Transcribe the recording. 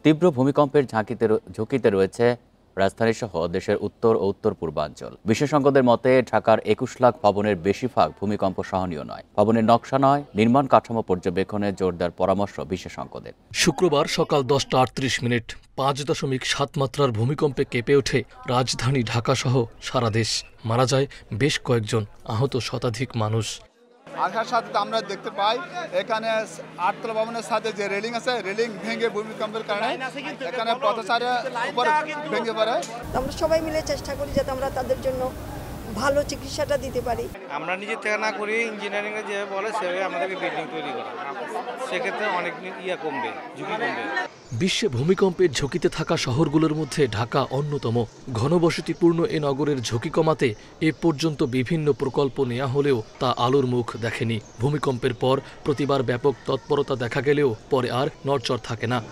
তীব্র ভূমিকম্পের ঝুঁকিতে রয়েছে রাজধানীসহ দেশের উত্তর ও উত্তর পূর্বাঞ্চল। বিশেষজ্ঞদের মতে ঢাকার ২১ লাখ ভবনের বেশিরভাগ ভূমিকম্প সহনীয় নয়। ভবনের নকশা নয়, নির্মাণ কাঠামো পর্যবেক্ষণে জোরদার পরামর্শ বিশেষজ্ঞদের। শুক্রবার সকাল 10টা ৩৮ মিনিট ৫.৭ মাত্রার ভূমিকম্পে কেঁপে ওঠে রাজধানী ঢাকাসহ সারা দেশ। মারা যায় বেশ কয়েকজন, আহত শতাধিক মানুষ। আঘাত সাথে আমরা দেখতে পাই এখানে 8তলা ভবনের সাথে যে রেলিং আছে, রেলিং ভেঙে ভূমিকম্পের কারণে এখানে পথচারীরা উপর ভেঙে পড়ে। আমরা সবাই মিলে চেষ্টা করি যাতে আমরা তাদের জন্য ভালো চিকিৎসাটা দিতে পারি। আমরা নিজের থেকে না করি, ইঞ্জিনিয়ারিং এ যেভাবে বলে সেভাবে আমাদেরকে বিল্ডিং তৈরি করা, সেক্ষেত্রে অনেক কমবে, ঝুঁকি কমবে। বিশ্বে ভূমিকম্পের ঝুঁকিতে থাকা শহরগুলোর মধ্যে ঢাকা অন্যতম। ঘনবসতিপূর্ণ এ নগরের ঝুঁকি কমাতে এ পর্যন্ত বিভিন্ন প্রকল্প নেওয়া হলেও তা আলোর মুখ দেখেনি। ভূমিকম্পের পর প্রতিবার ব্যাপক তৎপরতা দেখা গেলেও পরে আর নড়চড় থাকে না।